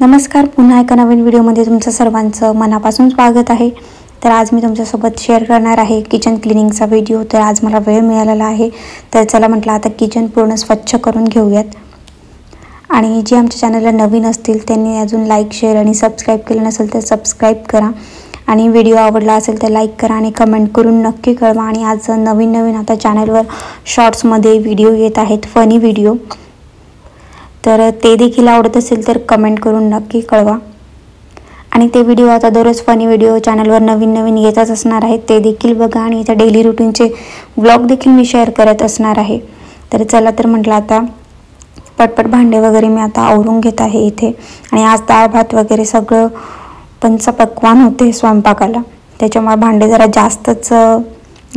नमस्कार, पुन्हा एका नवीन व्हिडिओमध्ये तुमचं सर्वांचं मनापासून स्वागत आहे। तर आज मी तुमच्यासोबत शेअर करणार आहे किचन क्लिनिंगचा व्हिडिओ। तर आज मला वेळ मिळालेला आहे, तर चला म्हटलं आता किचन पूर्ण स्वच्छ करून घेऊयात। आणि जे आमच्या चॅनलला नवीन असतील त्यांनी अजून लाईक, शेअर आणि सबस्क्राईब केलं नसेल तर सबस्क्राईब करा। आणि व्हिडिओ आवडला असेल तर लाईक करा आणि कमेंट करून नक्की कळवा। आणि आज नवीन आता चॅनलवर शॉर्ट्समध्ये व्हिडिओ येत आहेत, फनी व्हिडिओ, तर ते देखील आवडत असेल तर कमेंट करून नक्की कळवा। आणि ते व्हिडिओ आता दररोज फनी व्हिडिओ चॅनलवर नवीन येतच असणार आहेत, ते देखील बघा। आणि त्या डेली रूटीनचे व्लॉग देखील मी शेअर करत असणार आहे। तर चला, तर म्हटलं आता पटपट भांडे वगैरे मी आता आवरून घेत आहे इथे। आणि आज डाळ भात वगैरे सगळं पंचपक्वान्न होते स्वयंपाकाला, त्याच्यामुळे भांडे जरा जास्तच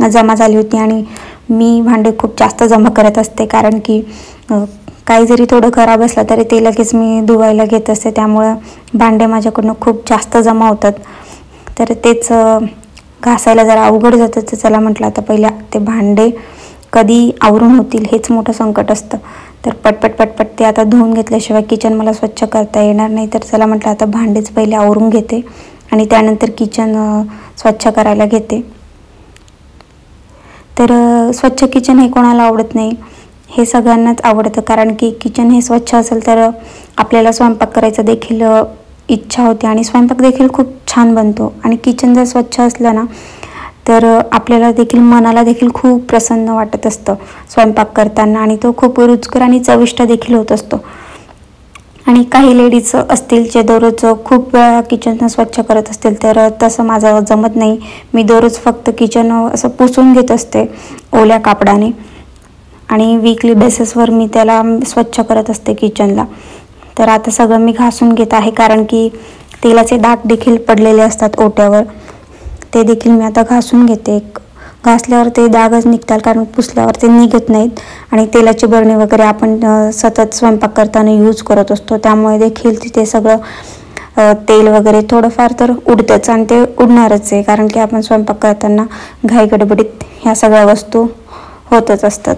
जमा झाली होती। आणि मी भांडे खूप जास्त जमा करत असते, कारण की काही जरी थोडं खराब असलं तरी ते लगेच मी धुवायला घेत असते, त्यामुळे भांडे माझ्याकडून खूप जास्त जमा होतात। तर तेच घासायला जरा अवघड जातं। तर चला म्हटलं आता पहिल्या ते भांडे कधी आवरून होतील हेच मोठं संकट असतं। तर पटपट ते आता धुवून घेतल्याशिवाय किचन मला स्वच्छ करता येणार नाही। तर चला म्हटलं आता भांडेच पहिले आवरून घेते आणि त्यानंतर किचन स्वच्छ करायला घेते। तर स्वच्छ किचन हे कोणाला आवडत नाही, हे सगळ्यांनाच आवडतं, कारण की किचन हे स्वच्छ असेल तर आपल्याला स्वयंपाक करायचा देखील इच्छा होते आणि स्वयंपाक देखील खूप छान बनतो। आणि किचन जर स्वच्छ असलं ना तर आपल्याला देखील मनाला देखील खूप प्रसन्न वाटत असतं स्वयंपाक करताना, आणि तो खूप रुचकर आणि चविष्ट देखील होत असतो। आणि काही लेडीज असतील जे दररोज खूप वेळा किचन स्वच्छ करत असतील, तर तसं माझं जमत नाही। मी दररोज फक्त किचन असं पुसून घेत असते ओल्या कापडाने, आणि वीकली बेसिसवर मी त्याला स्वच्छ करत असते किचनला। तर आता सगळं मी घासून घेत आहे, कारण की तेलाचे डाग देखील पडलेले असतात ओट्यावर, ते देखील मी आता घासून घेते। घासल्यावर ते डागच निघतात, कारण पुसल्यावर ते निघत नाहीत। आणि तेलाची बरणी वगैरे आपण सतत स्वयंपाक करताना यूज करत असतो, त्यामुळे देखील तिथे सगळं तेल वगैरे थोडंफार तर उडतंच, आणि ते उडणारच आहे, कारण की आपण स्वयंपाक करताना घाई गडबडीत ह्या सगळ्या वस्तू होतच असतात।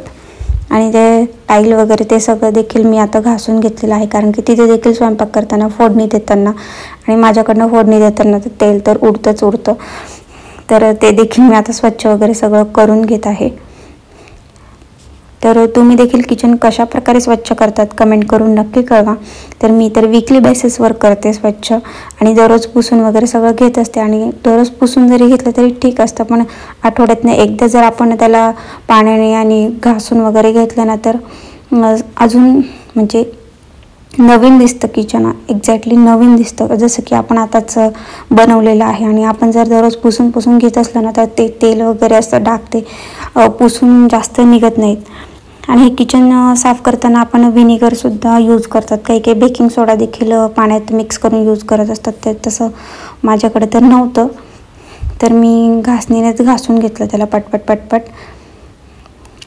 आणि ते टाईल वगैरे ते सगळं देखील मी आता घासून घेतलेलं आहे, कारण की तिथे देखील स्वयंपाक करताना फोडणी देताना आणि माझ्याकडनं फोडणी देताना तर तेल तर उडतं। तर ते देखील मी आता स्वच्छ वगैरे सगळं करून घेत आहे। तर तुम्ही देखील किचन कशा प्रकारे स्वच्छ करतात कमेंट करून नक्की कळवा। तर मी तर वीकली बेसिसवर करते स्वच्छ, आणि दररोज पुसून वगैरे सगळं घेत असते। आणि दररोज पुसून जरी घेतलं तरी ठीक असतं, पण आठवड्यातनं एकदा जर आपण त्याला पाण्याने आणि घासून वगैरे घेतलं ना तर अजून म्हणजे नवीन दिसतं किचन, एक्झॅक्टली नवीन दिसतं, जसं की आपण आताच बनवलेलं आहे। आणि आपण जर दररोज पुसून घेत असलं ना तर ते तेल वगैरे असतं डाग ते पुसून जास्त निघत नाहीत। आणि हे किचन साफ करताना आपण व्हिनेगरसुद्धा यूज करतात, काही बेकिंग सोडा देखील पाण्यात मिक्स करून यूज करत असतात, ते तसं माझ्याकडे तर नव्हतं। तर मी घासणीनेच घासून घेतलं त्याला पटपट।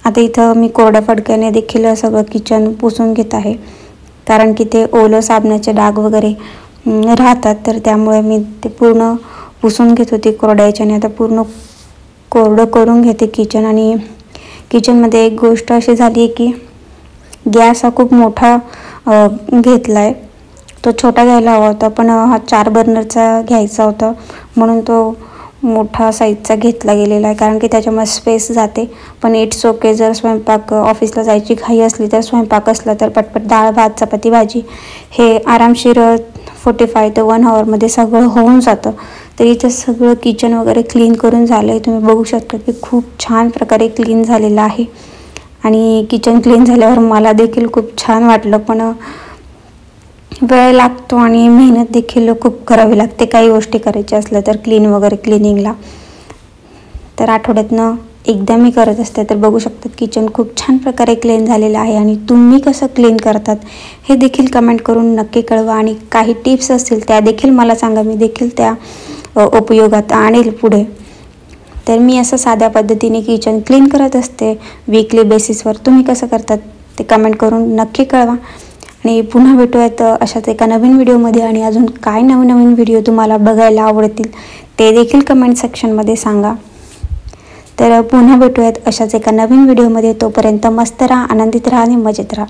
आता इथं मी कोरड्या फडक्याने देखील सगळं किचन पुसून घेत आहे, कारण की ते ओलं साबणाचे डाग वगैरे राहतात, तर त्यामुळे मी ते पूर्ण पुसून घेत होते कोरड्या याच्याने। आता पूर्ण कोरडं करून घेते किचन। आणि किचनमध्ये एक गोष्ट अशी झाली आहे की गॅस हा खूप मोठा घेतला आहे, तो छोटा घ्यायला हवा होता, पण हा 4 बर्नरचा घ्यायचा होता, म्हणून तो मोठा साईजचा घेतला गेलेला आहे, कारण की त्याच्यामुळे स्पेस जाते। पण इट्स ओके, जर स्वयंपाक ऑफिसला जायची घाई असली तर स्वयंपाक असला तर पटपट डाळ भात चपाती भाजी हे आरामशीर 45 ते 1 आवरमध्ये सगळं होऊन जातं। तर इथं सगळं किचन वगैरे क्लीन करून झालं आहे, तुम्ही बघू शकता की खूप छान प्रकारे क्लीन झालेलं आहे। आणि किचन क्लीन झाल्यावर मला देखील खूप छान वाटलं, पण वेळ लागतो आणि मेहनत देखील खूप करावी लागते काही गोष्टी करायच्या असल्या तर क्लिनिंगला। तर आठवड्यातनं एकदा मी करत असते। तर बघू शकतात किचन खूप छान प्रकारे क्लीन झालेलं आहे। आणि तुम्ही कसं क्लीन करतात हे देखील कमेंट करून नक्की कळवा, आणि काही टिप्स असतील त्या देखील मला सांगा, मी देखील त्या उपयोगात आणेल पुढे। तर मी असं साध्या पद्धतीने किचन क्लीन करत असते वीकली बेसिसवर, तुम्ही कसं करतात ते कमेंट करून नक्की कळवा। आणि पुन्हा भेटूयात अशाच एका नवीन व्हिडिओमध्ये, आणि अजून काय नवीन व्हिडिओ तुम्हाला बघायला आवडतील ते देखील कमेंट सेक्शनमध्ये सांगा। तर पुन्हा भेटूयात अशाच एका नवीन व्हिडिओमध्ये, तोपर्यंत मस्त राहा, आनंदित राहा आणि मजेत राहा।